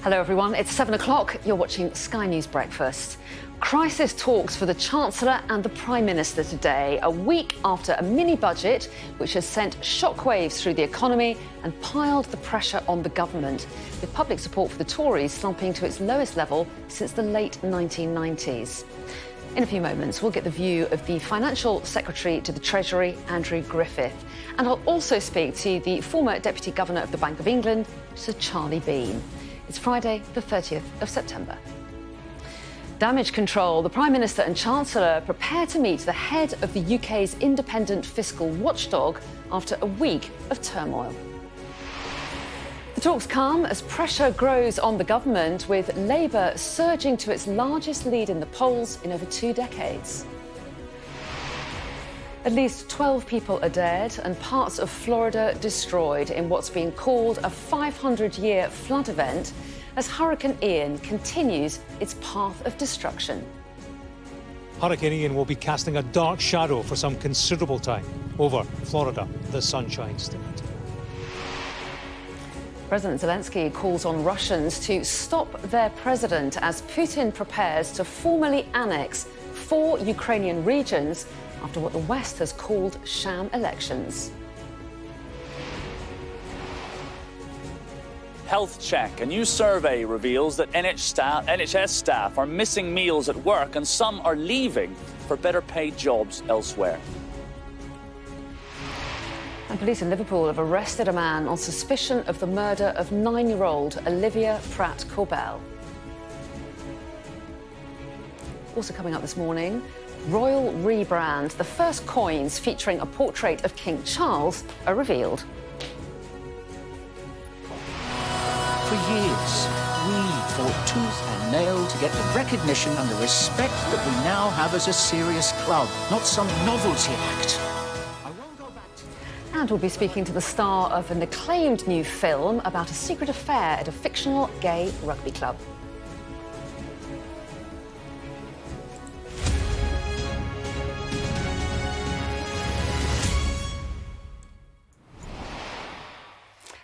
Hello everyone, it's 7 o'clock. You're watching Sky News Breakfast. Crisis talks for the Chancellor and the Prime Minister today, a week after a mini-budget which has sent shockwaves through the economy and piled the pressure on the government, with public support for the Tories slumping to its lowest level since the late 1990s. In a few moments, we'll get the view of the Financial Secretary to the Treasury, Andrew Griffith. And I'll also speak to the former Deputy Governor of the Bank of England, Sir Charlie Bean. It's Friday, the 30th of September. Damage control. The Prime Minister and Chancellor prepare to meet the head of the UK's independent fiscal watchdog after a week of turmoil. The talks come as pressure grows on the government, with Labour surging to its largest lead in the polls in over 2 decades. At least 12 people are dead and parts of Florida destroyed in what's been called a 500-year flood event as Hurricane Ian continues its path of destruction. Hurricane Ian will be casting a dark shadow for some considerable time over Florida, the Sunshine State. President Zelensky calls on Russians to stop their president as Putin prepares to formally annex 4 Ukrainian regions after what the West has called sham elections. Health check. A new survey reveals that NHS staff are missing meals at work and some are leaving for better paid jobs elsewhere. And police in Liverpool have arrested a man on suspicion of the murder of 9-year-old Olivia Pratt Corbell. Also coming up this morning, royal rebrand. The first coins featuring a portrait of King Charles are revealed. For years, we fought tooth and nail to get the recognition and the respect that we now have as a serious club, not some novelty act. And we'll be speaking to the star of an acclaimed new film about a secret affair at a fictional gay rugby club.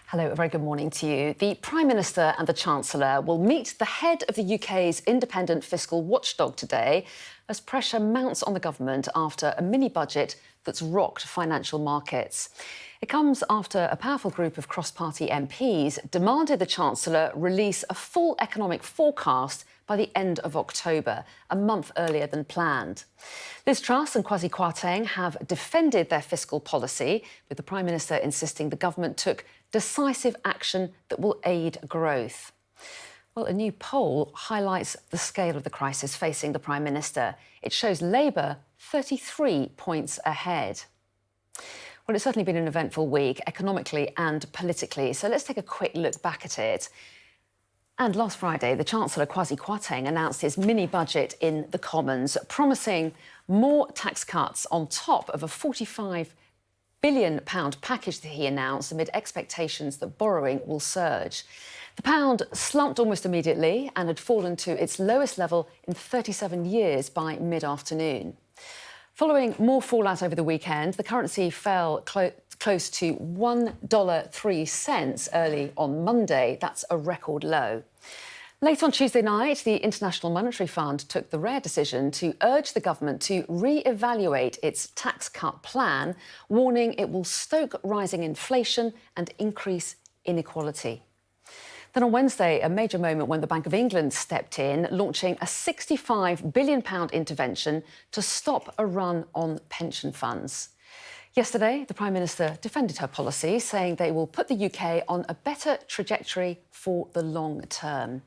Hello, a very good morning to you. The Prime Minister and the Chancellor will meet the head of the UK's independent fiscal watchdog today as pressure mounts on the government after a mini-budget that's rocked financial markets. It comes after a powerful group of cross-party MPs demanded the Chancellor release a full economic forecast by the end of October, a month earlier than planned. Liz Truss and Kwasi Kwarteng have defended their fiscal policy, with the Prime Minister insisting the government took decisive action that will aid growth. Well, a new poll highlights the scale of the crisis facing the Prime Minister. It shows Labour 33 points ahead. Well, it's certainly been an eventful week, economically and politically, so let's take a quick look back at it. And last Friday, the Chancellor, Kwasi Kwarteng, announced his mini-budget in the Commons, promising more tax cuts on top of a £45 billion package that he announced amid expectations that borrowing will surge. The pound slumped almost immediately and had fallen to its lowest level in 37 years by mid-afternoon. Following more fallout over the weekend, the currency fell close to $1.03 early on Monday. That's a record low. Late on Tuesday night, the International Monetary Fund took the rare decision to urge the government to re-evaluate its tax cut plan, warning it will stoke rising inflation and increase inequality. Then on Wednesday, a major moment when the Bank of England stepped in, launching a £65 billion intervention to stop a run on pension funds. Yesterday, the Prime Minister defended her policy, saying they will put the UK on a better trajectory for the long term.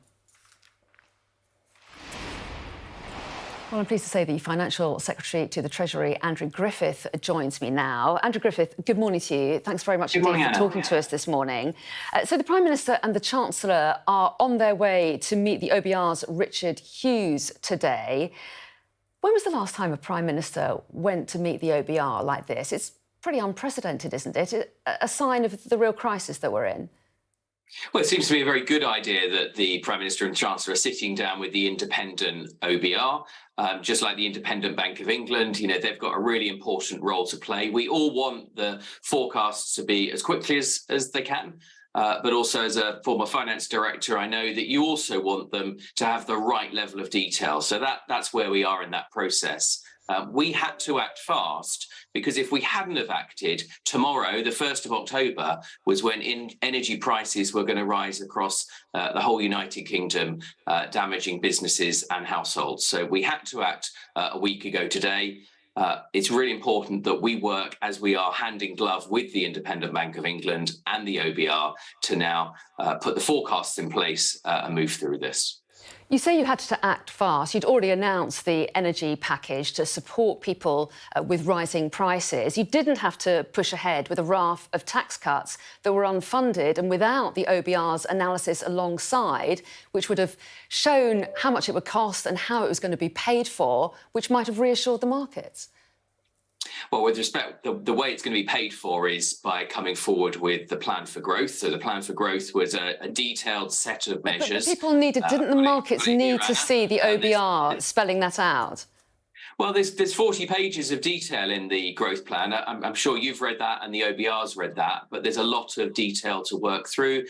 Well, I'm pleased to say the Financial Secretary to the Treasury, Andrew Griffith, joins me now. Andrew Griffith, good morning to you. Thanks very much indeed for talking to us this morning. So the Prime Minister and the Chancellor are on their way to meet the OBR's Richard Hughes today. When was the last time a Prime Minister went to meet the OBR like this? It's pretty unprecedented, isn't it? A sign of the real crisis that we're in. Well, it seems to be a very good idea that the Prime Minister and Chancellor are sitting down with the independent OBR. Just like the Independent Bank of England, they've got a really important role to play. We all want the forecasts to be as quickly as they can. but also as a former finance director, I know that you also want them to have the right level of detail. So that's where we are in that process. We had to act fast because if we hadn't have acted, tomorrow, the 1st of October, was when energy prices were going to rise across the whole United Kingdom, damaging businesses and households. So we had to act a week ago today. It's really important that we work as we are hand in glove with the Independent Bank of England and the OBR to now put the forecasts in place and move through this. You say you had to act fast. You'd already announced the energy package to support people with rising prices. You didn't have to push ahead with a raft of tax cuts that were unfunded and without the OBR's analysis alongside, which would have shown how much it would cost and how it was going to be paid for, which might have reassured the markets. Well, with respect, the way it's going to be paid for is by coming forward with the plan for growth. So the plan for growth was a detailed set of measures. But people needed, didn't the markets need to see the OBR spelling that out? Well, there's 40 pages of detail in the growth plan. I'm sure you've read that and the OBR's read that, but there's a lot of detail to work through.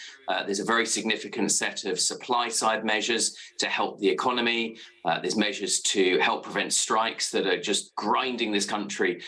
There's a very significant set of supply side measures to help the economy. There's measures to help prevent strikes that are just grinding this country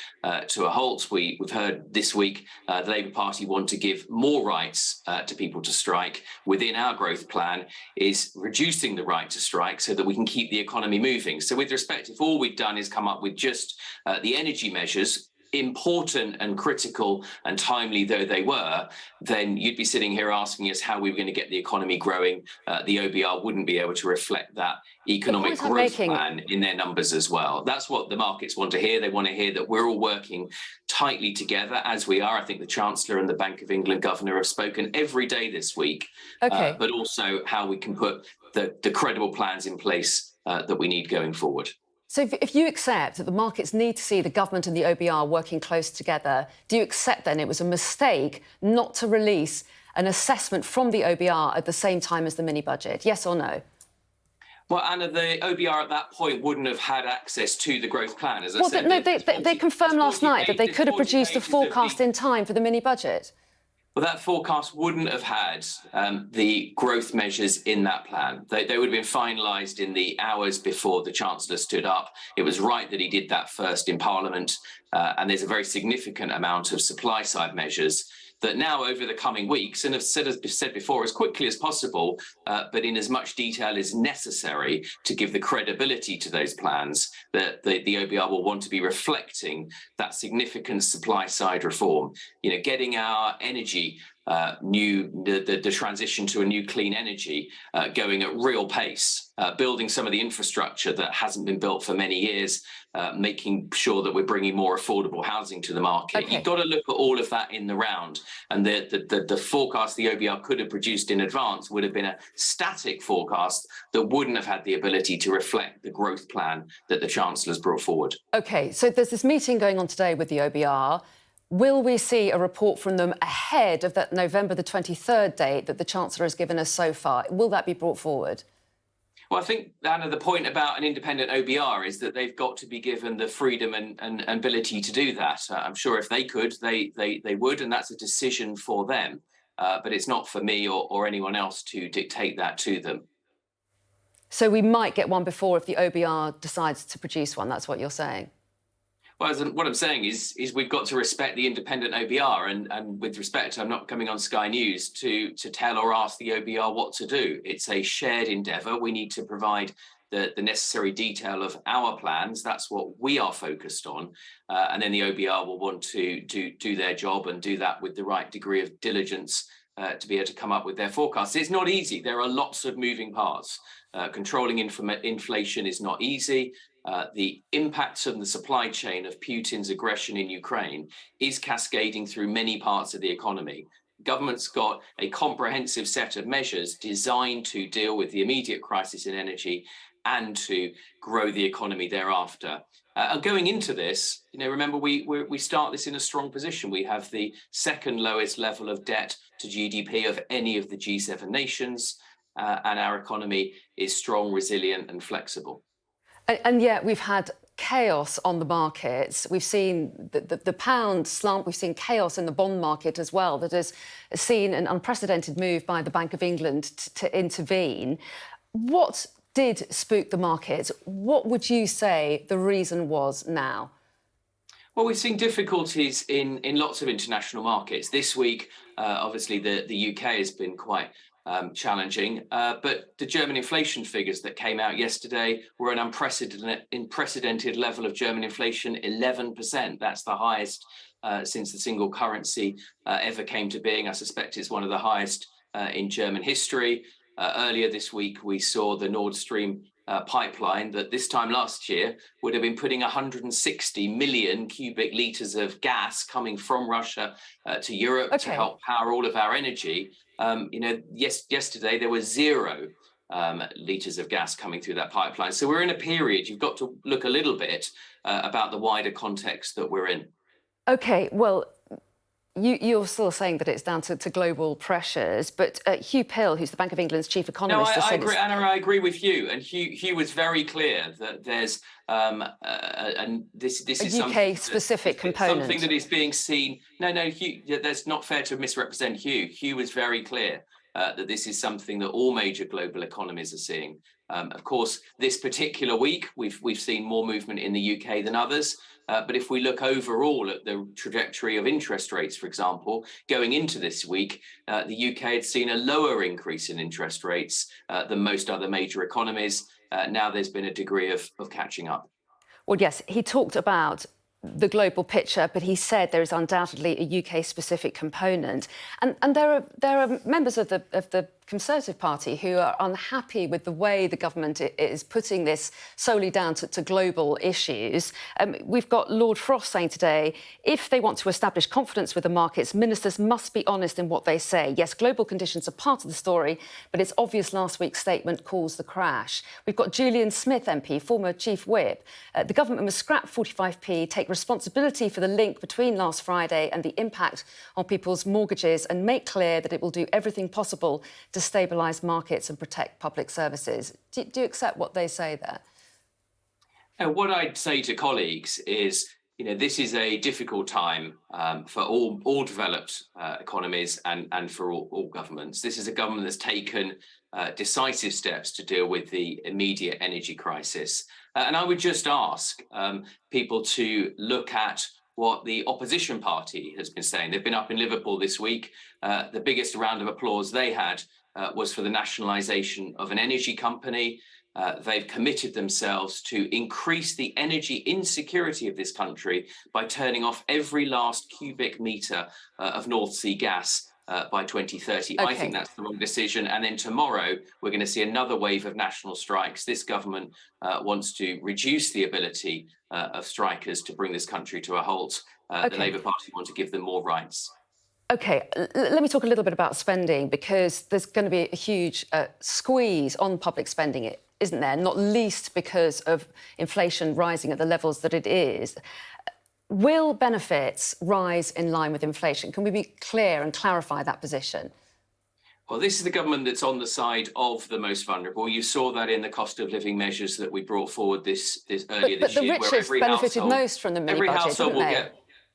to a halt. We've heard this week the Labour Party want to give more rights to people to strike. Within our growth plan is reducing the right to strike so that we can keep the economy moving. So with respect, if all we've done is come up with just the energy measures, important and critical and timely though they were, then you'd be sitting here asking us how we were going to get the economy growing. The OBR wouldn't be able to reflect that economic growth plan in their numbers as well. That's what the markets want to hear. They want to hear that we're all working tightly together as we are. I think the Chancellor and the Bank of England Governor have spoken every day this week, but also how we can put the credible plans in place that we need going forward. So if you accept that the markets need to see the government and the OBR working close together, do you accept then it was a mistake not to release an assessment from the OBR at the same time as the mini-budget? Yes or no? Well, Anna, the OBR at that point wouldn't have had access to the growth plan, as I said. No, they confirmed last night that they could have produced a forecast in time for the mini-budget. Well, that forecast wouldn't have had the growth measures in that plan. They would have been finalised in the hours before the Chancellor stood up. It was right that he did that first in Parliament, and there's a very significant amount of supply side measures that now over the coming weeks, and as said before, as quickly as possible, but in as much detail as necessary to give the credibility to those plans, that the OBR will want to be reflecting that significant supply side reform. You know, getting our energy the transition to a new clean energy going at real pace, building some of the infrastructure that hasn't been built for many years, making sure that we're bringing more affordable housing to the market. Okay. You've got to look at all of that in the round. And the forecast the OBR could have produced in advance would have been a static forecast that wouldn't have had the ability to reflect the growth plan that the Chancellor's brought forward. OK, so there's this meeting going on today with the OBR. Will we see a report from them ahead of that November the 23rd date that the Chancellor has given us so far? Will that be brought forward? Well, I think, Anna, the point about an independent OBR is that they've got to be given the freedom and ability to do that. I'm sure if they could, they would, and that's a decision for them. But it's not for me or anyone else to dictate that to them. So we might get one before if the OBR decides to produce one, that's what you're saying? Well, what I'm saying is we've got to respect the independent OBR, and with respect, I'm not coming on Sky News to tell or ask the OBR what to do. It's a shared endeavour. We need to provide the necessary detail of our plans. That's what we are focused on, and then the OBR will want to do their job and do that with the right degree of diligence to be able to come up with their forecasts. It's not easy. There are lots of moving parts. Controlling inflation is not easy. The impacts on the supply chain of Putin's aggression in Ukraine is cascading through many parts of the economy. Government's got a comprehensive set of measures designed to deal with the immediate crisis in energy and to grow the economy thereafter. And going into this, remember, we start this in a strong position. We have the second lowest level of debt to GDP of any of the G7 nations, and our economy is strong, resilient and flexible. And yet we've had chaos on the markets. We've seen the pound slump. We've seen chaos in the bond market as well that has seen an unprecedented move by the Bank of England to intervene. What did spook the markets? What would you say the reason was now? Well, we've seen difficulties in lots of international markets. This week, obviously, the UK has been quite challenging, but the German inflation figures that came out yesterday were an unprecedented level of German inflation, 11%. That's the highest since the single currency ever came to being. I suspect it's one of the highest in German history. Earlier this week, we saw the Nord Stream pipeline that this time last year would have been putting 160 million cubic litres of gas coming from Russia to Europe to help power all of our energy. Yesterday there was 0 litres of gas coming through that pipeline. So we're in a period, you've got to look a little bit about the wider context that we're in. OK, well, you're still saying that it's down to global pressures, but Hugh Pill, who's the Bank of England's chief economist... No, I agree, Anna, I agree with you. And Hugh was very clear that there's this is a UK-specific component. Something that is being seen... No, Hugh, that's not fair to misrepresent Hugh. Hugh was very clear that this is something that all major global economies are seeing. Of course, this particular week, we've seen more movement in the UK than others. But if we look overall at the trajectory of interest rates, for example, going into this week, the UK had seen a lower increase in interest rates than most other major economies. Now there's been a degree of catching up. Well, yes, he talked about the global picture, but he said there is undoubtedly a UK-specific component. And there are members of the Conservative Party who are unhappy with the way the government is putting this solely down to global issues. We've got Lord Frost saying today, if they want to establish confidence with the markets, ministers must be honest in what they say. Yes, global conditions are part of the story, but it's obvious last week's statement caused the crash. We've got Julian Smith MP, former Chief Whip. The government must scrap 45p, take responsibility for the link between last Friday and the impact on people's mortgages, and make clear that it will do everything possible to stabilise markets and protect public services. Do you accept what they say there? What I'd say to colleagues is, this is a difficult time for all developed economies and for all governments. This is a government that's taken decisive steps to deal with the immediate energy crisis. And I would just ask people to look at what the opposition party has been saying. They've been up in Liverpool this week. The biggest round of applause they had was for the nationalisation of an energy company. They've committed themselves to increase the energy insecurity of this country by turning off every last cubic metre of North Sea gas by 2030. I think that's the wrong decision. And then tomorrow, we're going to see another wave of national strikes. This government wants to reduce the ability of strikers to bring this country to a halt. The Labour Party want to give them more rights. OK, let me talk a little bit about spending, because there's going to be a huge squeeze on public spending, isn't there? Not least because of inflation rising at the levels that it is. Will benefits rise in line with inflation? Can we be clear and clarify that position? Well, this is the government that's on the side of the most vulnerable. You saw that in the cost of living measures that we brought forward this earlier this year. But the richest benefited most from the mini budget, didn't they?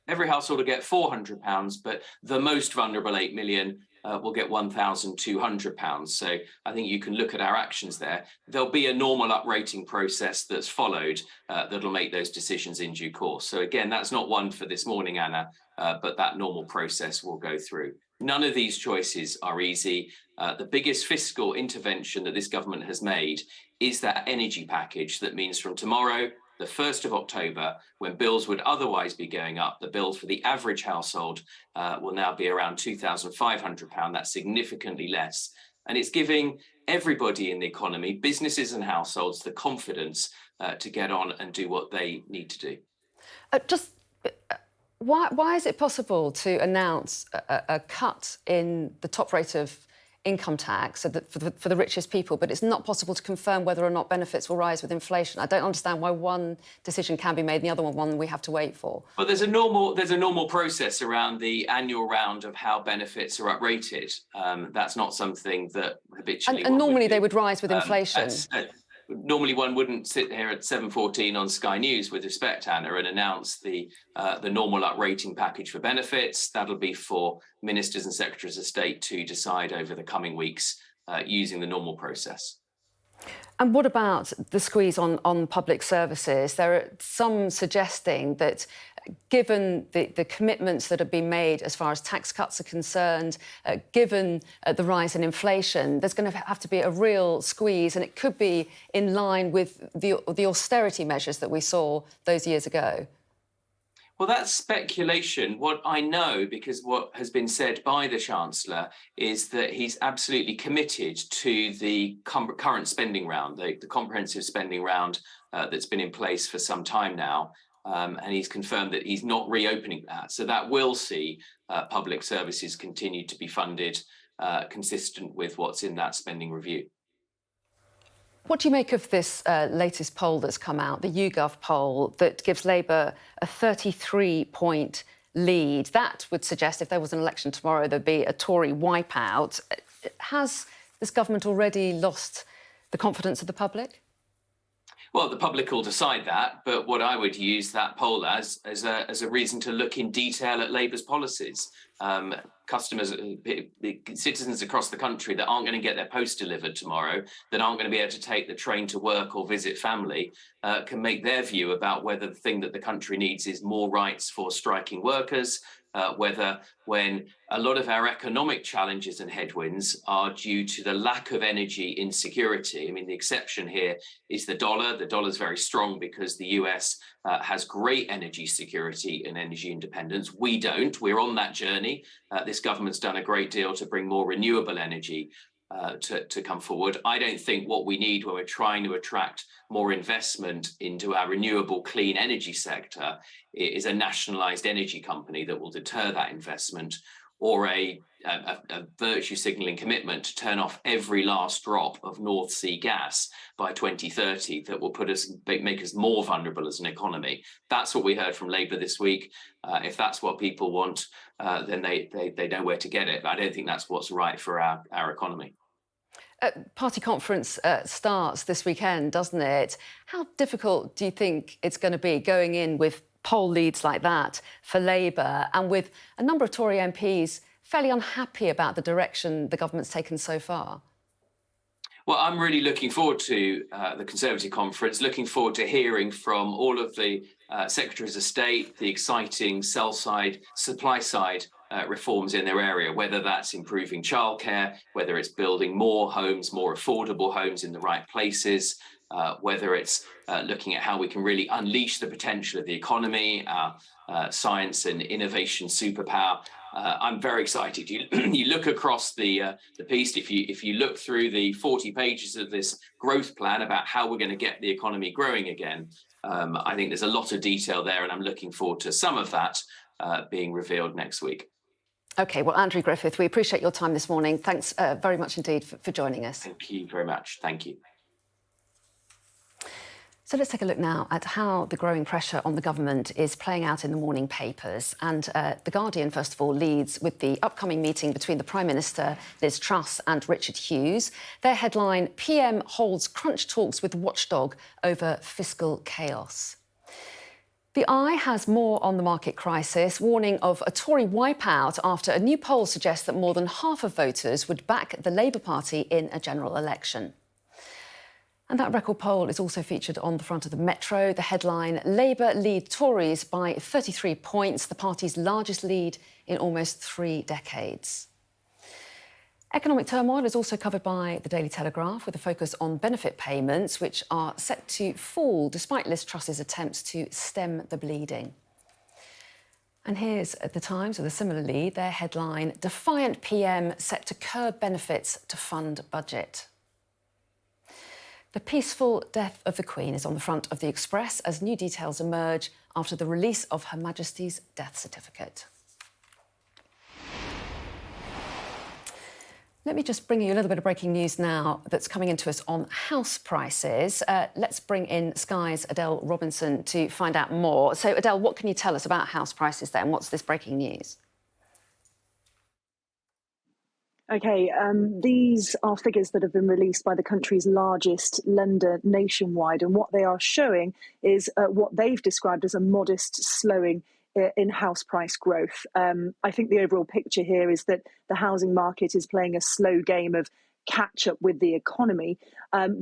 Every household will get £400, but the most vulnerable 8 million will get £1,200. So I think you can look at our actions there. There'll be a normal uprating process that's followed that'll make those decisions in due course. So again, that's not one for this morning, Anna, but that normal process will go through. None of these choices are easy. The biggest fiscal intervention that this government has made is that energy package that means from tomorrow, the 1st of October, when bills would otherwise be going up, the bill for the average household will now be around £2,500. That's significantly less. And it's giving everybody in the economy, businesses and households, the confidence to get on and do what they need to do. Why is it possible to announce a cut in the top rate of income tax for the richest people, but it's not possible to confirm whether or not benefits will rise with inflation? I don't understand why one decision can be made and the other one we have to wait for. Well, there's a normal process around the annual round of how benefits are uprated. That's not something that habitually... And normally they would rise with inflation. normally one wouldn't sit here at 7:14 on Sky News, with respect, Anna, and announce the normal uprating package for benefits. That'll be for ministers and secretaries of state to decide over the coming weeks using the normal process. And what about the squeeze on public services? There are some suggesting that given the commitments that have been made as far as tax cuts are concerned, given the rise in inflation, there's going to have to be a real squeeze, and it could be in line with the austerity measures that we saw those years ago. Well, that's speculation. What I know, because what has been said by the Chancellor, is that he's absolutely committed to the current spending round, the comprehensive spending round that's been in place for some time now. And he's confirmed that he's not reopening that. So that will see public services continue to be funded consistent with what's in that spending review. What do you make of this latest poll that's come out, the YouGov poll, that gives Labour a 33-point lead? That would suggest if there was an election tomorrow, there'd be a Tory wipeout. Has this government already lost the confidence of the public? Well, the public will decide that, but what I would use that poll as a reason to look in detail at Labour's policies. Customers, citizens across the country that aren't going to get their post delivered tomorrow, that aren't going to be able to take the train to work or visit family, can make their view about whether the thing that the country needs is more rights for striking workers, whether when a lot of our economic challenges and headwinds are due to the lack of energy insecurity. I mean, the exception here is the dollar. The dollar is very strong because the US has great energy security and energy independence. We don't. We're on that journey. This government's done a great deal to bring more renewable energy to come forward. I don't think what we need when we're trying to attract more investment into our renewable clean energy sector is a nationalised energy company that will deter that investment, or a virtue signalling commitment to turn off every last drop of North Sea gas by 2030 that will make us more vulnerable as an economy. That's what we heard from Labour this week. If that's what people want, then they know where to get it. But I don't think that's what's right for our economy. Party conference starts this weekend, doesn't it? How difficult do you think it's going to be going in with poll leads like that for Labour, and with a number of Tory MPs fairly unhappy about the direction the government's taken so far? Well, I'm really looking forward to the Conservative conference, looking forward to hearing from all of the secretaries of state, the exciting sell-side, supply-side reforms in their area, whether that's improving childcare, whether it's building more homes, more affordable homes in the right places, whether it's looking at how we can really unleash the potential of the economy, our science and innovation superpower. I'm very excited. You look across the piece, if you look through the 40 pages of this growth plan about how we're going to get the economy growing again, I think there's a lot of detail there, and I'm looking forward to some of that being revealed next week. OK, well, Andrew Griffith, we appreciate your time this morning. Thanks very much indeed for joining us. Thank you very much. Thank you. So let's take a look now at how the growing pressure on the government is playing out in the morning papers. And The Guardian, first of all, leads with the upcoming meeting between the Prime Minister, Liz Truss, and Richard Hughes. Their headline, PM holds crunch talks with watchdog over fiscal chaos. The Eye has more on the market crisis, warning of a Tory wipeout after a new poll suggests that more than half of voters would back the Labour Party in a general election. And that record poll is also featured on the front of the Metro. The headline, Labour lead Tories by 33 points, the party's largest lead in almost 3 decades. Economic turmoil is also covered by the Daily Telegraph, with a focus on benefit payments, which are set to fall despite Liz Truss's attempts to stem the bleeding. And here's The Times with a similar lead. Their headline, Defiant PM set to curb benefits to fund budget. The peaceful death of the Queen is on the front of the Express as new details emerge after the release of Her Majesty's death certificate. Let me just bring you a little bit of breaking news now that's coming into us on house prices. Let's bring in Sky's Adele Robinson to find out more. So, Adele, what can you tell us about house prices then? What's this breaking news? OK, these are figures that have been released by the country's largest lender nationwide. And what they are showing is what they've described as a modest slowing in house price growth. I think the overall picture here is that the housing market is playing a slow game of catch up with the economy.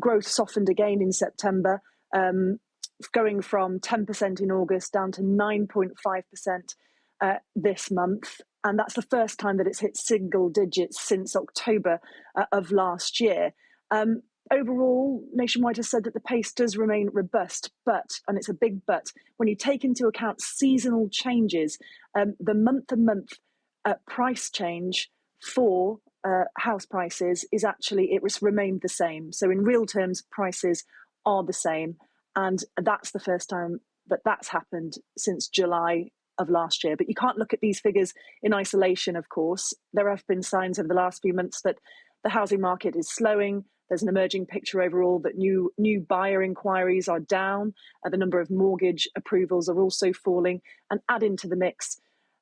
Growth softened again in September, going from 10% in August down to 9.5% this month. And that's the first time that it's hit single digits since October of last year. Overall, Nationwide has said that the pace does remain robust, but, and it's a big but, when you take into account seasonal changes, the month-to-month price change for house prices is actually, it's remained the same. So in real terms, prices are the same. And that's the first time that that's happened since July of last year. But you can't look at these figures in isolation, of course. There have been signs over the last few months that the housing market is slowing. There's an emerging picture overall that new buyer inquiries are down. The number of mortgage approvals are also falling. And add into the mix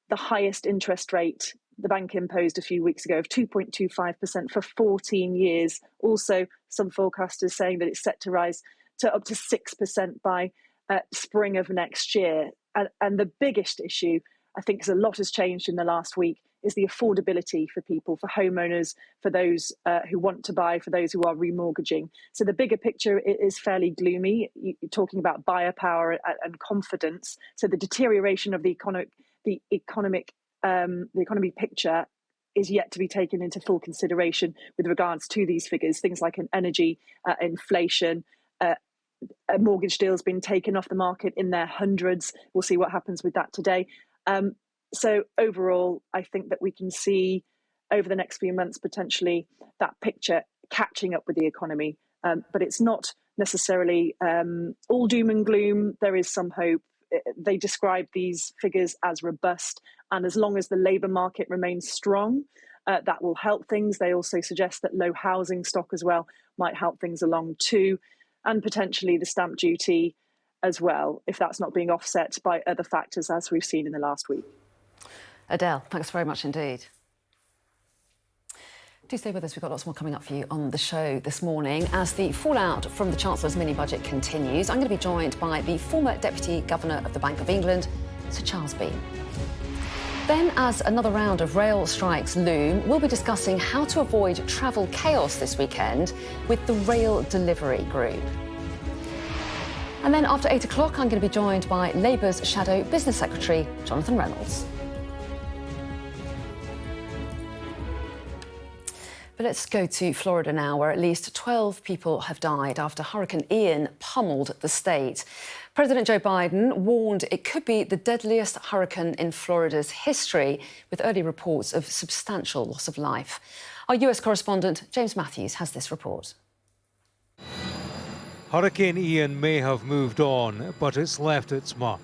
the highest interest rate the bank imposed a few weeks ago of 2.25% for 14 years. Also, some forecasters saying that it's set to rise to up to 6% by spring of next year. And the biggest issue, I think, because a lot has changed in the last week, is the affordability for people, for homeowners, for those who want to buy, for those who are remortgaging. So the bigger picture is fairly gloomy. You're talking about buyer power and confidence. So the deterioration of the economy picture is yet to be taken into full consideration with regards to these figures. Things like energy, inflation, mortgage deals being taken off the market in their hundreds. We'll see what happens with that today. So overall, I think that we can see over the next few months potentially that picture catching up with the economy. But it's not necessarily all doom and gloom. There is some hope. They describe these figures as robust. And as long as the labour market remains strong, that will help things. They also suggest that low housing stock as well might help things along too. And potentially the stamp duty as well, if that's not being offset by other factors, as we've seen in the last week. Adele, thanks very much indeed. Do stay with us. We've got lots more coming up for you on the show this morning. As the fallout from the Chancellor's mini-budget continues, I'm going to be joined by the former Deputy Governor of the Bank of England, Sir Charles Bean. Then, as another round of rail strikes loom, we'll be discussing how to avoid travel chaos this weekend with the Rail Delivery Group. And then after 8 o'clock, I'm going to be joined by Labour's Shadow Business Secretary, Jonathan Reynolds. But let's go to Florida now, where at least 12 people have died after Hurricane Ian pummeled the state. President Joe Biden warned it could be the deadliest hurricane in Florida's history, with early reports of substantial loss of life. Our US correspondent, James Matthews, has this report. Hurricane Ian may have moved on, but it's left its mark.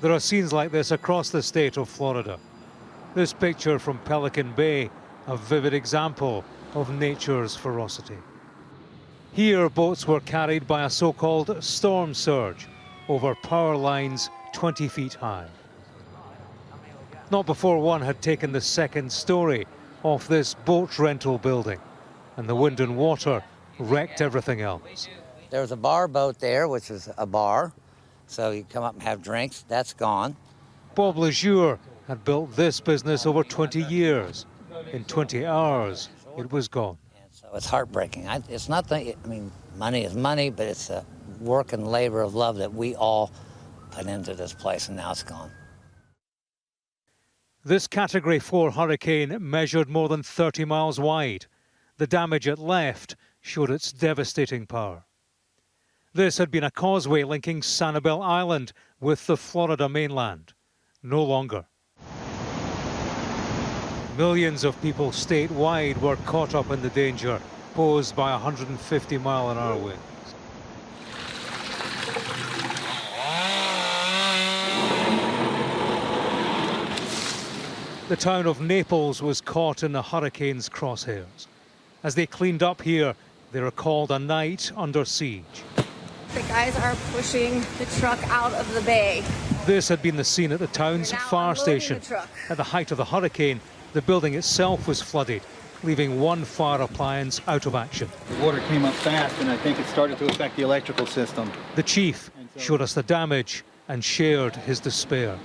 There are scenes like this across the state of Florida. This picture from Pelican Bay, a vivid example of nature's ferocity. Here, boats were carried by a so-called storm surge over power lines 20 feet high. Not before one had taken the second story off this boat rental building, and the wind and water wrecked everything else. There was a bar boat there, which was a bar, so you come up and have drinks. That's gone. Bob Lejeune had built this business over 20 years. In 20 hours, it was gone. So it's heartbreaking. It's not the, I mean, money is money, but it's a work and labor of love that we all put into this place, and now it's gone. This Category 4 hurricane measured more than 30 miles wide. The damage it left showed its devastating power. This had been a causeway linking Sanibel Island with the Florida mainland. No longer. Millions of people statewide were caught up in the danger posed by 150-mile-an-hour winds. The town of Naples was caught in the hurricane's crosshairs. As they cleaned up here, they recalled a night under siege. The guys are pushing the truck out of the bay. This had been the scene at the town's fire station. At the height of the hurricane, the building itself was flooded, leaving one fire appliance out of action. The water came up fast, and I think it started to affect the electrical system. The chief showed us the damage and shared his despair.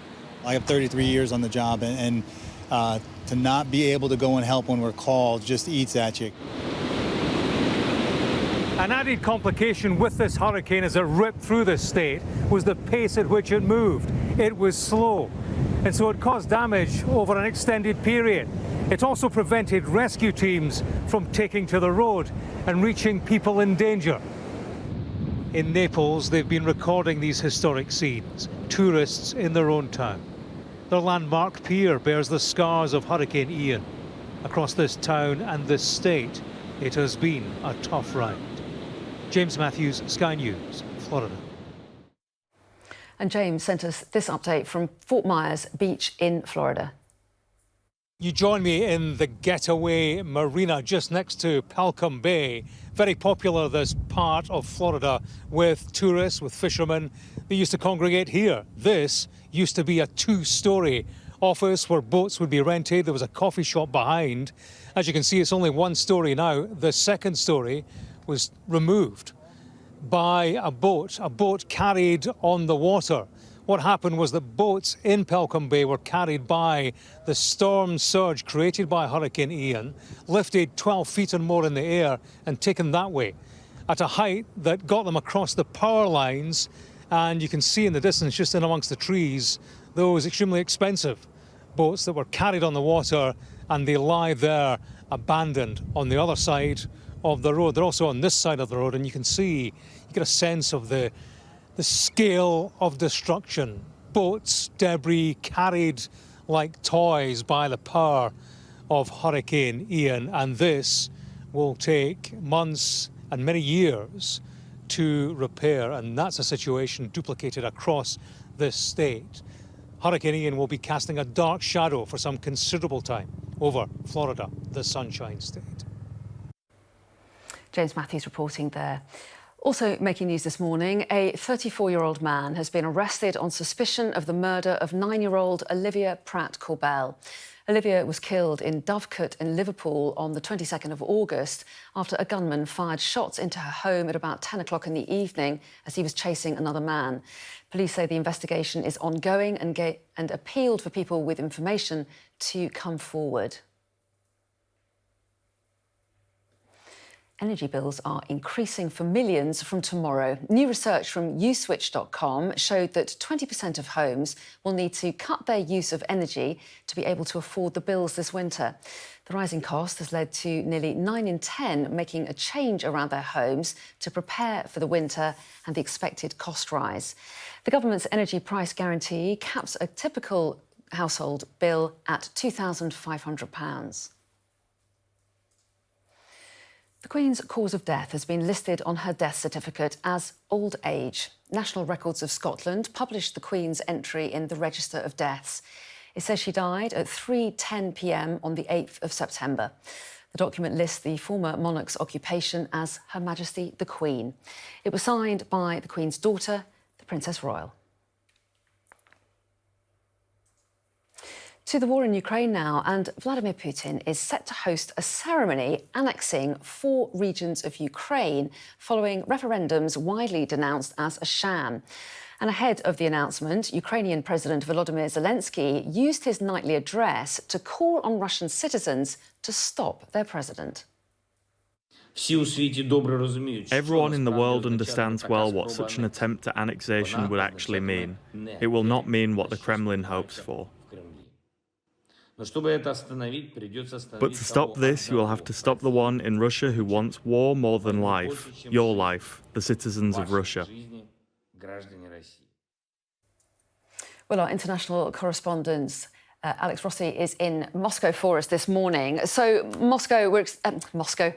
I have 33 years on the job, and to not be able to go and help when we're called just eats at you. An added complication with this hurricane as it ripped through the state was the pace at which it moved. It was slow, and so it caused damage over an extended period. It also prevented rescue teams from taking to the road and reaching people in danger. In Naples, they've been recording these historic scenes, tourists in their own town. Their landmark pier bears the scars of Hurricane Ian. Across this town and this state, it has been a tough ride. James Matthews, Sky News, Florida. And James sent us this update from Fort Myers Beach in Florida. You join me in the getaway marina just next to Palcom Bay. Very popular, this part of Florida, with tourists, with fishermen. They used to congregate here. This used to be a two-story office where boats would be rented. There was a coffee shop behind. As you can see, it's only one story now. The second story was removed by a boat carried on the water. What happened was that boats in Palcom Bay were carried by the storm surge created by Hurricane Ian, lifted 12 feet and more in the air and taken that way at a height that got them across the power lines. And you can see in the distance, just in amongst the trees, those extremely expensive boats that were carried on the water, and they lie there abandoned on the other side of the road. They're also on this side of the road, and you can see, you get a sense of the scale of destruction. Boats, debris carried like toys by the power of Hurricane Ian, and this will take months and many years to repair, and that's a situation duplicated across this state. Hurricane Ian will be casting a dark shadow for some considerable time over Florida, the Sunshine State. James Matthews reporting there. Also making news this morning, a 34-year-old man has been arrested on suspicion of the murder of 9-year-old Olivia Pratt Corbell. Olivia was killed in Dovecote in Liverpool on the 22nd of August after a gunman fired shots into her home at about 10 o'clock in the evening as he was chasing another man. Police say the investigation is ongoing and appealed for people with information to come forward. Energy bills are increasing for millions from tomorrow. New research from uswitch.com showed that 20% of homes will need to cut their use of energy to be able to afford the bills this winter. The rising cost has led to nearly 9 in 10 making a change around their homes to prepare for the winter and the expected cost rise. The government's energy price guarantee caps a typical household bill at £2,500. The Queen's cause of death has been listed on her death certificate as old age. National Records of Scotland published the Queen's entry in the Register of Deaths. It says she died at 3:10 p.m. on the 8th of September. The document lists the former monarch's occupation as Her Majesty the Queen. It was signed by the Queen's daughter, the Princess Royal. To the war in Ukraine now, and Vladimir Putin is set to host a ceremony annexing 4 regions of Ukraine following referendums widely denounced as a sham. And ahead of the announcement, Ukrainian President Volodymyr Zelensky used his nightly address to call on Russian citizens to stop their president. Everyone in the world understands well what such an attempt at annexation would actually mean. It will not mean what the Kremlin hopes for. But to stop this, you will have to stop the one in Russia who wants war more than life, your life, the citizens of Russia. Well, our international correspondent, Alex Rossi, is in Moscow for us this morning. So,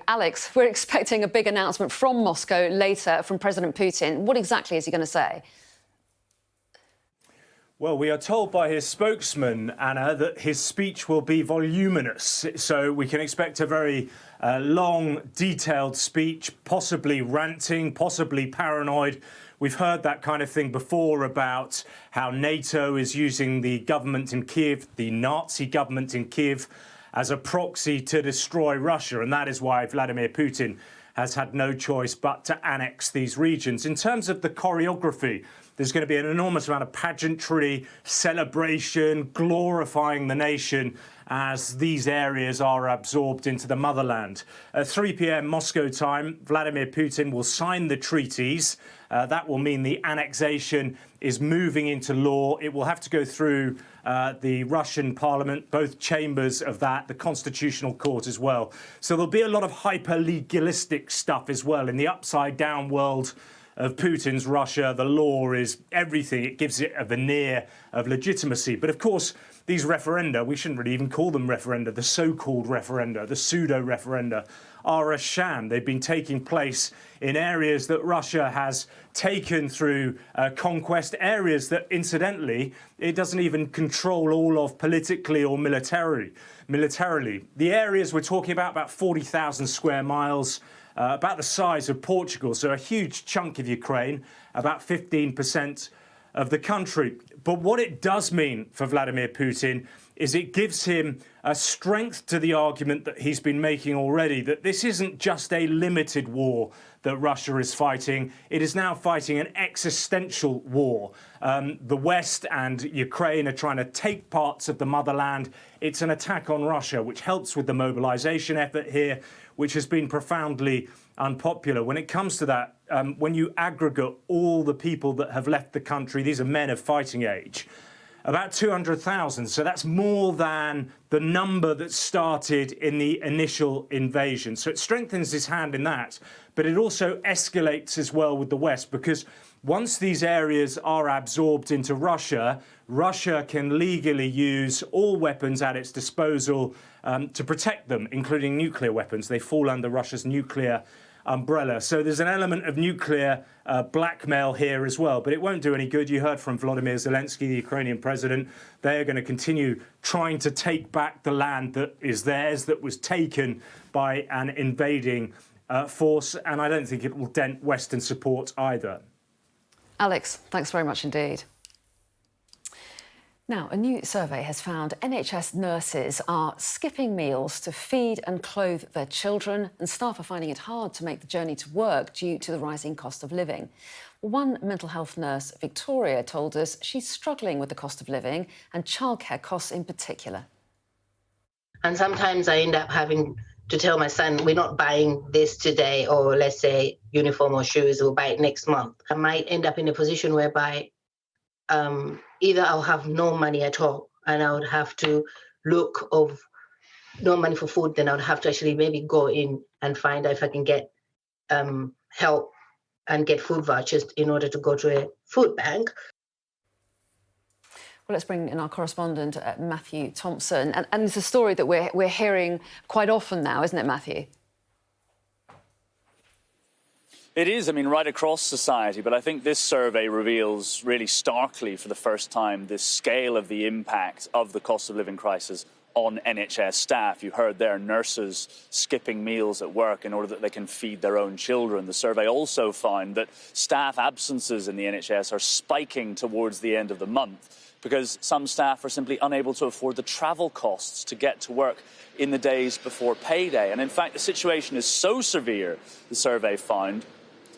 Alex, we're expecting a big announcement from Moscow later from President Putin. What exactly is he going to say? Well, we are told by his spokesman, Anna, that his speech will be voluminous. So we can expect a very long, detailed speech, possibly ranting, possibly paranoid. We've heard that kind of thing before about how NATO is using the government in Kiev, the Nazi government in Kiev, as a proxy to destroy Russia, and that is why Vladimir Putin has had no choice but to annex these regions. In terms of the choreography, there's going to be an enormous amount of pageantry, celebration, glorifying the nation as these areas are absorbed into the motherland. At 3 p.m. Moscow time, Vladimir Putin will sign the treaties. That will mean the annexation is moving into law. It will have to go through the Russian parliament, both chambers of that, the constitutional court as well. So there'll be a lot of hyper-legalistic stuff as well. In the upside-down world of Putin's Russia, the law is everything. It gives it a veneer of legitimacy. But of course, these referenda, we shouldn't really even call them referenda, the so-called referenda, the pseudo-referenda, are a sham. They've been taking place in areas that Russia has taken through conquest, areas that, incidentally, it doesn't even control all of politically or militarily. The areas we're talking about 40,000 square miles, about the size of Portugal, so a huge chunk of Ukraine, about 15% of the country. But what it does mean for Vladimir Putin is it gives him a strength to the argument that he's been making already, that this isn't just a limited war that Russia is fighting. It is now fighting an existential war. The West and Ukraine are trying to take parts of the motherland. It's an attack on Russia, which helps with the mobilization effort here, which has been profoundly unpopular. When it comes to that, when you aggregate all the people that have left the country, these are men of fighting age, about 200,000. So that's more than the number that started in the initial invasion. So it strengthens his hand in that. But it also escalates as well with the West, because once these areas are absorbed into Russia, Russia can legally use all weapons at its disposal to protect them, including nuclear weapons. They fall under Russia's nuclear umbrella. So there's an element of nuclear blackmail here as well, but it won't do any good. You heard from Volodymyr Zelensky, the Ukrainian president. They are going to continue trying to take back the land that is theirs, that was taken by an invading force, and I don't think it will dent Western support either. Alex, thanks very much indeed. Now, a new survey has found NHS nurses are skipping meals to feed and clothe their children, and staff are finding it hard to make the journey to work due to the rising cost of living. One mental health nurse, Victoria, told us she's struggling with the cost of living and childcare costs in particular. And sometimes I end up having to tell my son, we're not buying this today, or let's say uniform or shoes, we'll buy it next month. I might end up in a position whereby either I'll have no money at all and I would have to look of no money for food, then I would have to actually maybe go in and find out if I can get help and get food vouchers in order to go to a food bank. Well, let's bring in our correspondent, Matthew Thompson. And it's a story that we're hearing quite often now, isn't it, Matthew? It is, I mean, right across society, but I think this survey reveals really starkly for the first time the scale of the impact of the cost of living crisis on NHS staff. You heard there nurses skipping meals at work in order that they can feed their own children. The survey also found that staff absences in the NHS are spiking towards the end of the month because some staff are simply unable to afford the travel costs to get to work in the days before payday. And in fact, the situation is so severe, the survey found,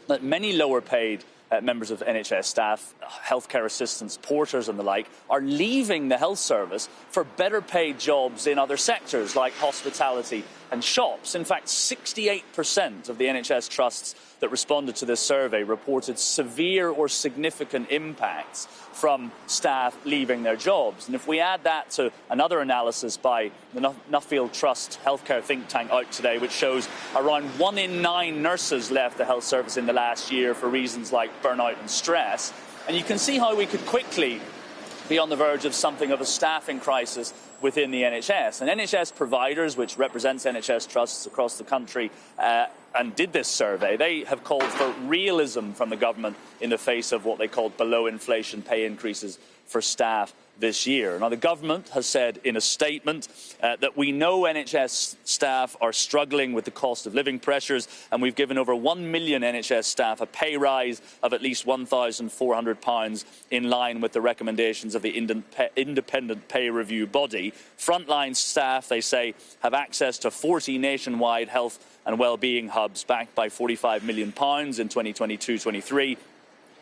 that many lower-paid members of NHS staff, healthcare assistants, porters and the like, are leaving the health service for better-paid jobs in other sectors like hospitality and shops. In fact, 68% of the NHS trusts that responded to this survey reported severe or significant impacts from staff leaving their jobs. And if we add that to another analysis by the Nuffield Trust healthcare think tank out today, which shows around 1 in 9 nurses left the health service in the last year for reasons like burnout and stress, and you can see how we could quickly be on the verge of something of a staffing crisis within the NHS. And NHS providers, which represents NHS trusts across the country, and did this survey, they have called for realism from the government in the face of what they called below-inflation pay increases for staff this year. Now, the government has said in a statement that we know NHS staff are struggling with the cost of living pressures, and we've given over 1 million NHS staff a pay rise of at least £1,400 in line with the recommendations of the independent pay review body. Frontline staff, they say, have access to 40 nationwide health and wellbeing hubs backed by £45 million in 2022-23.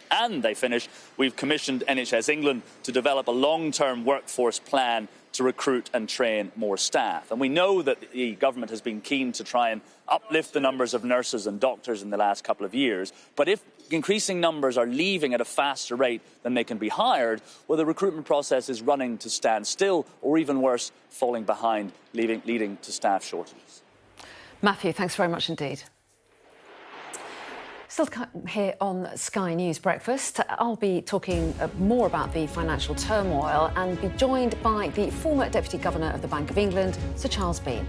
And they finish, we've commissioned NHS England to develop a long-term workforce plan to recruit and train more staff. And we know that the government has been keen to try and uplift the numbers of nurses and doctors in the last couple of years. But if increasing numbers are leaving at a faster rate than they can be hired, well, the recruitment process is running to stand still, or even worse, falling behind, leading to staff shortages. Matthew, thanks very much indeed. Still here on Sky News Breakfast, I'll be talking more about the financial turmoil and be joined by the former Deputy Governor of the Bank of England, Sir Charles Bean.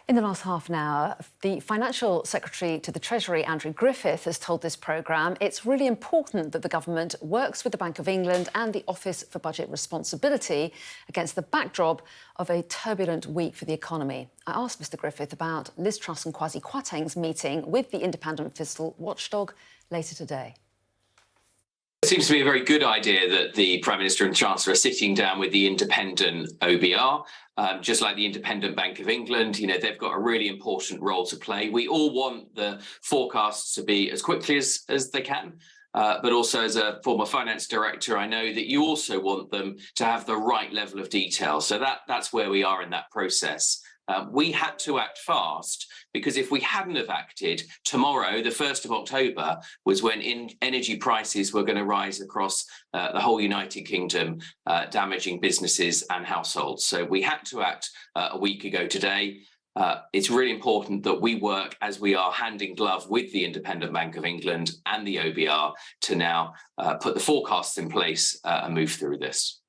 In the last half an hour, the Financial Secretary to the Treasury, Andrew Griffith, has told this programme it's really important that the government works with the Bank of England and the Office for Budget Responsibility against the backdrop of a turbulent week for the economy. I asked Mr Griffith about Liz Truss and Kwasi Kwarteng's meeting with the independent fiscal watchdog later today. It seems to be a very good idea that the Prime Minister and Chancellor are sitting down with the independent OBR, just like the independent Bank of England. You know, they've got a really important role to play. We all want the forecasts to be as quickly as they can. But also as a former finance director, I know that you also want them to have the right level of detail. So that's where we are in that process. We had to act fast because if we hadn't have acted, tomorrow, the 1st of October, was when energy prices were going to rise across the whole United Kingdom, damaging businesses and households. So we had to act a week ago today. It's really important that we work as we are hand in glove with the Independent Bank of England and the OBR to now put the forecasts in place and move through this.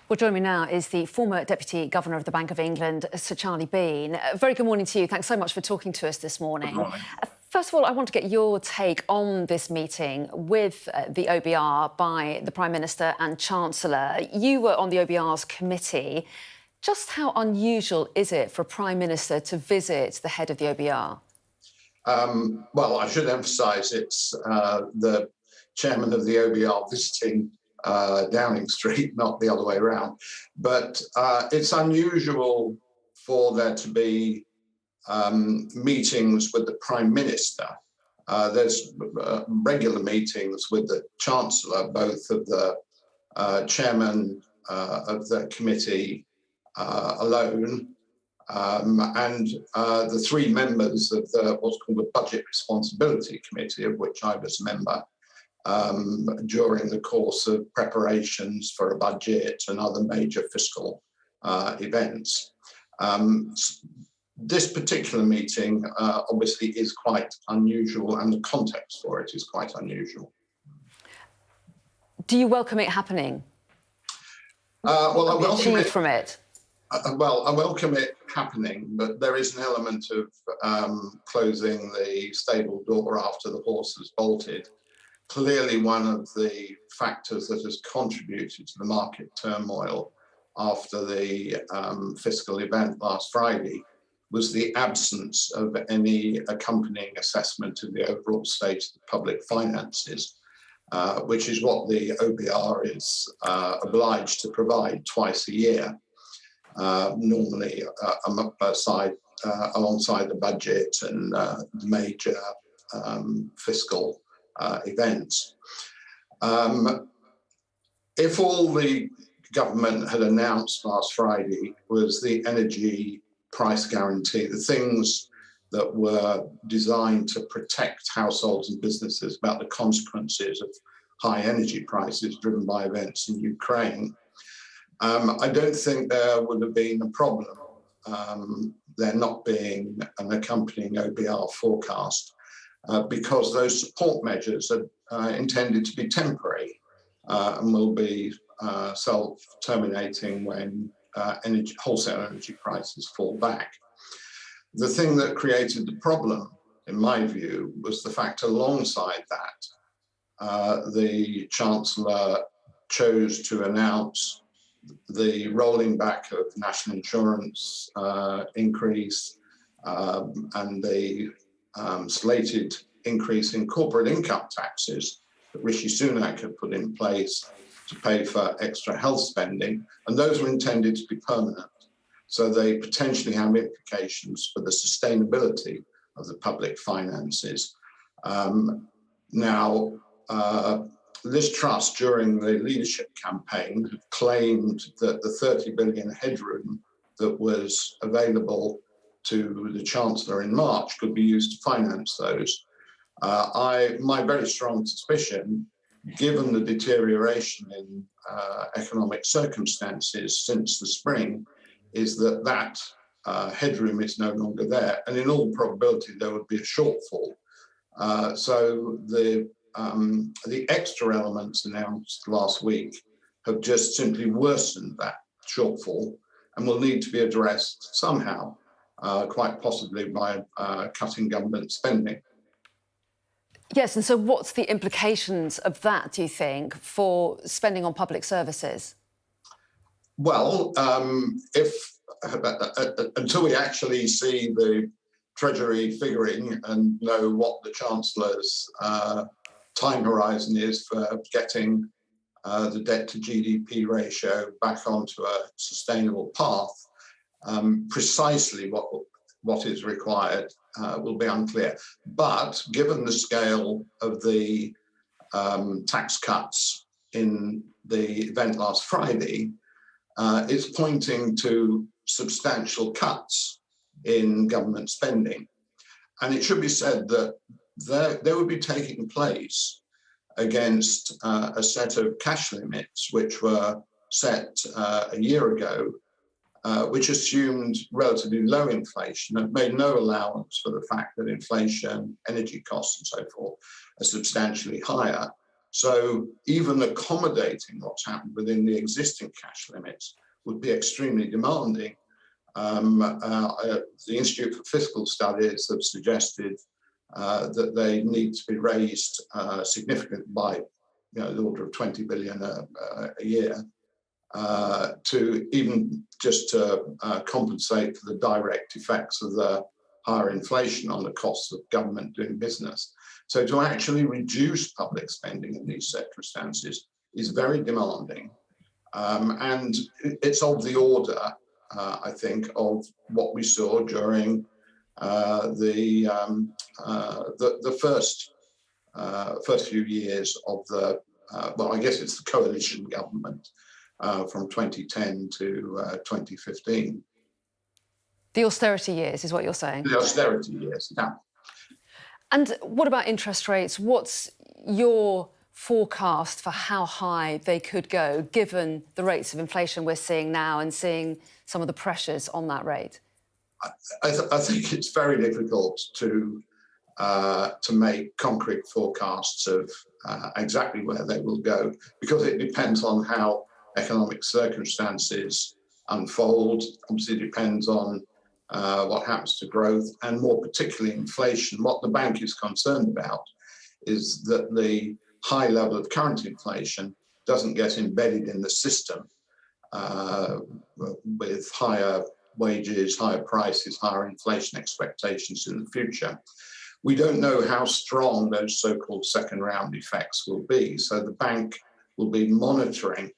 Well, joining me now is the former Deputy Governor of the Bank of England, Sir Charlie Bean. Very good morning to you. Thanks so much for talking to us this morning. Good morning. First of all, I want to get your take on this meeting with the OBR by the Prime Minister and Chancellor. You were on the OBR's committee. Just how unusual is it for a Prime Minister to visit the head of the OBR? Well, I should emphasise it's the chairman of the OBR visiting Downing Street, not the other way around. But it's unusual for there to be meetings with the Prime Minister. There's regular meetings with the Chancellor, both of the chairman of the committee alone and the three members of what's called the Budget Responsibility Committee, of which I was a member, during the course of preparations for a budget and other major fiscal events. This particular meeting obviously is quite unusual, and the context for it is quite unusual. Do you welcome it happening? Well, I welcome it from it. Well, I welcome it happening, but there is an element of closing the stable door after the horse has bolted. Clearly, one of the factors that has contributed to the market turmoil after the fiscal event last Friday was the absence of any accompanying assessment of the overall state of the public finances, which is what the OBR is obliged to provide twice a year, normally alongside the budget and major fiscal events. If all the government had announced last Friday was the energy price guarantee, the things that were designed to protect households and businesses about the consequences of high energy prices driven by events in Ukraine, I don't think there would have been a problem there not being an accompanying OBR forecast, because those support measures are intended to be temporary and will be self-terminating when wholesale energy prices fall back. The thing that created the problem in my view, was the fact alongside that, the Chancellor chose to announce the rolling back of national insurance increase and the slated increase in corporate income taxes that Rishi Sunak had put in place to pay for extra health spending, and those were intended to be permanent. So they potentially have implications for the sustainability of the public finances. Now, Liz Truss, during the leadership campaign, had claimed that the 30 billion headroom that was available to the Chancellor in March could be used to finance those. My very strong suspicion, given the deterioration in economic circumstances since the spring, is that that headroom is no longer there, and in all probability there would be a shortfall. So the extra elements announced last week have just simply worsened that shortfall and will need to be addressed somehow, quite possibly by cutting government spending. Yes, and so what's the implications of that, do you think, for spending on public services? Well, until we actually see the Treasury figuring and know what the Chancellor's time horizon is for getting the debt to GDP ratio back onto a sustainable path, precisely what is required will be unclear. But given the scale of the tax cuts in the event last Friday, it's pointing to substantial cuts in government spending. And it should be said that they would be taking place against a set of cash limits which were set a year ago, which assumed relatively low inflation and made no allowance for the fact that inflation, energy costs and so forth are substantially higher. So even accommodating what's happened within the existing cash limits would be extremely demanding. The Institute for Fiscal Studies have suggested that they need to be raised significantly by the order of 20 billion a year to even just to compensate for the direct effects of the higher inflation on the costs of government doing business. So to actually reduce public spending in these circumstances is very demanding. And it's of the order, I think, of what we saw during the first few years of the, well, I guess it's the coalition government from 2010 to 2015. The austerity years is what you're saying? The austerity years, yeah. And what about interest rates? What's your forecast for how high they could go, given the rates of inflation we're seeing now and seeing some of the pressures on that rate? I think it's very difficult to make concrete forecasts of exactly where they will go, because it depends on how economic circumstances unfold. Obviously, it depends on what happens to growth and more particularly inflation. What the bank is concerned about is that the high level of current inflation doesn't get embedded in the system with higher wages, higher prices, higher inflation expectations in the future. We don't know how strong those so-called second round effects will be. So the bank will be monitoring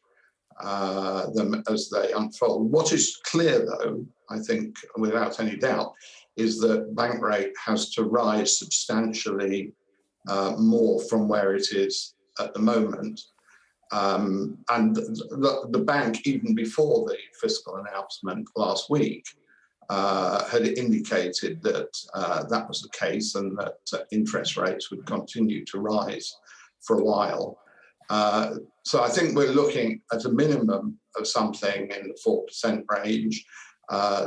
them as they unfold. What is clear, though, I think, without any doubt, is that bank rate has to rise substantially more from where it is at the moment. And the bank, even before the fiscal announcement last week, had indicated that that was the case and that interest rates would continue to rise for a while. So I think we're looking at a minimum of something in the 4% range.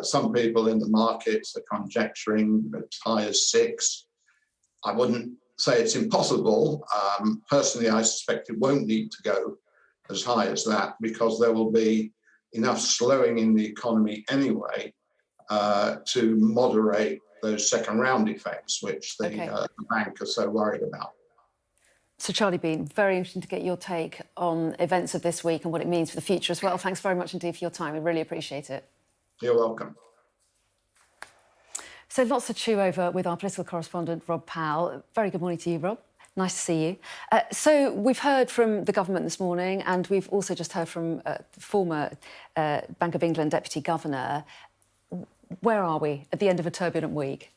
Some people in the markets are conjecturing as high as 6%. I wouldn't say it's impossible. Personally, I suspect it won't need to go as high as that, because there will be enough slowing in the economy anyway to moderate those second round effects, which the bank are so worried about. So, Charlie Bean, very interesting to get your take on events of this week and what it means for the future as well. Thanks very much indeed for your time. We really appreciate it. You're welcome. So, lots to chew over with our political correspondent, Rob Powell. Very good morning to you, Rob. Nice to see you. So we've heard from the government this morning, and we've also just heard from former Bank of England Deputy Governor. Where are we at the end of a turbulent week?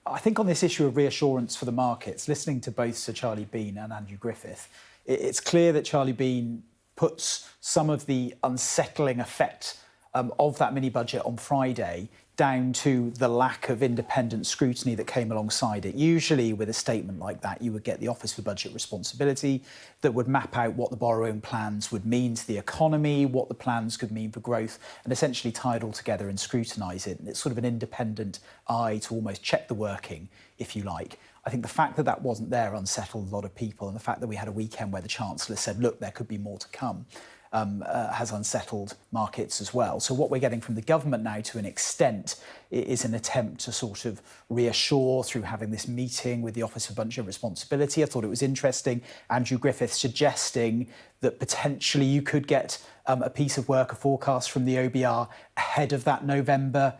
I think on this issue of reassurance for the markets, listening to both Sir Charlie Bean and Andrew Griffith, it's clear that Charlie Bean puts some of the unsettling effect of that mini-budget on Friday down to the lack of independent scrutiny that came alongside it. Usually with a statement like that, you would get the Office for Budget Responsibility that would map out what the borrowing plans would mean to the economy, what the plans could mean for growth, and essentially tie it all together and scrutinise it. And it's sort of an independent eye to almost check the working, if you like. I think the fact that that wasn't there unsettled a lot of people, and the fact that we had a weekend where the Chancellor said, look, there could be more to come, has unsettled markets as well. So what we're getting from the government now, to an extent, is an attempt to sort of reassure through having this meeting with the Office for Budget Responsibility. I thought it was interesting, Andrew Griffith suggesting that potentially you could get a piece of work, a forecast from the OBR ahead of that November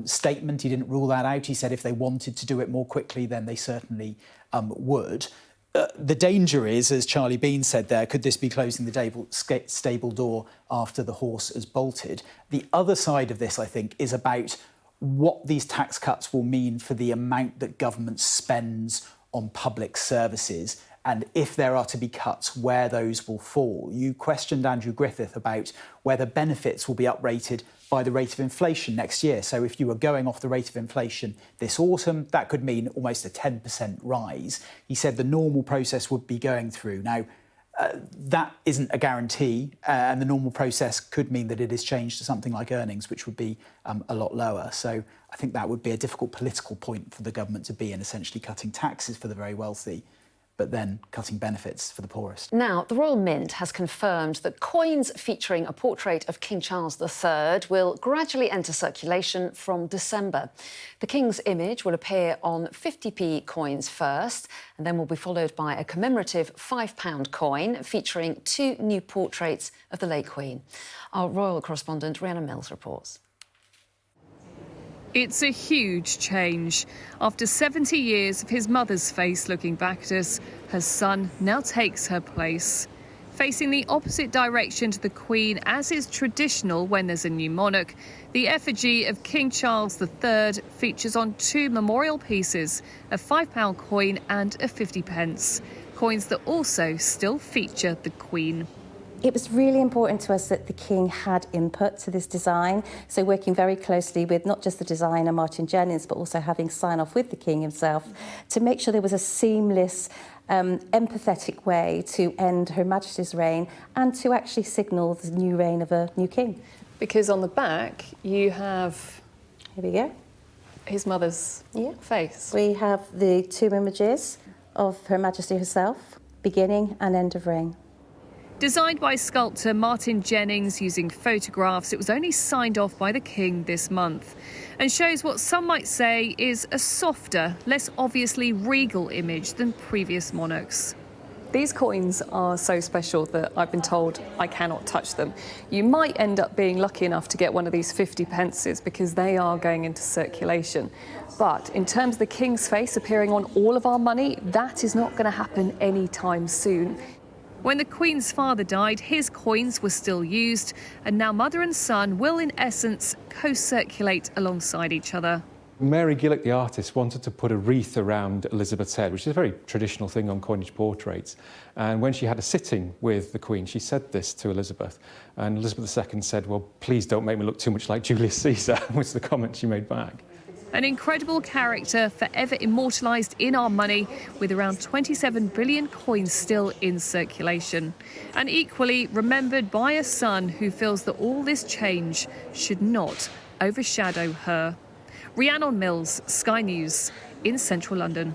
statement. He didn't rule that out. He said if they wanted to do it more quickly, then they certainly would. The danger is, as Charlie Bean said there, could this be closing the stable door after the horse has bolted? The other side of this, I think, is about what these tax cuts will mean for the amount that government spends on public services, and if there are to be cuts, where those will fall. You questioned Andrew Griffith about whether benefits will be uprated by the rate of inflation next year. So if you were going off the rate of inflation this autumn, that could mean almost a 10% rise. He said the normal process would be going through. Now, that isn't a guarantee, and the normal process could mean that it is changed to something like earnings, which would be a lot lower. So I think that would be a difficult political point for the government to be in, essentially cutting taxes for the very wealthy, but then cutting benefits for the poorest. Now, the Royal Mint has confirmed that coins featuring a portrait of King Charles III will gradually enter circulation from December. The King's image will appear on 50p coins first, and then will be followed by a commemorative £5 coin featuring 2 new portraits of the late Queen. Our royal correspondent, Rhiannon Mills, reports. It's a huge change. After 70 years of his mother's face looking back at us, her son now takes her place. Facing the opposite direction to the Queen, as is traditional when there's a new monarch, the effigy of King Charles III features on 2 memorial pieces, a £5 coin and a 50p, coins that also still feature the Queen. It was really important to us that the King had input to this design, so working very closely with not just the designer Martin Jennings, but also having sign-off with the King himself to make sure there was a seamless, empathetic way to end Her Majesty's reign and to actually signal the new reign of a new King. Because on the back you have... Here we go. His mother's face. We have the 2 images of Her Majesty herself, beginning and end of reign. Designed by sculptor Martin Jennings using photographs, it was only signed off by the King this month and shows what some might say is a softer, less obviously regal image than previous monarchs. These coins are so special that I've been told I cannot touch them. You might end up being lucky enough to get one of these 50p because they are going into circulation. But in terms of the King's face appearing on all of our money, that is not going to happen anytime soon. When the Queen's father died, his coins were still used, and now mother and son will, in essence, co-circulate alongside each other. Mary Gillick, the artist, wanted to put a wreath around Elizabeth's head, which is a very traditional thing on coinage portraits. And when she had a sitting with the Queen, she said this to Elizabeth. And Elizabeth II said, well, please don't make me look too much like Julius Caesar, was the comment she made back. An incredible character forever immortalised in our money, with around 27 billion coins still in circulation. And equally remembered by a son who feels that all this change should not overshadow her. Rhiannon Mills, Sky News, in central London.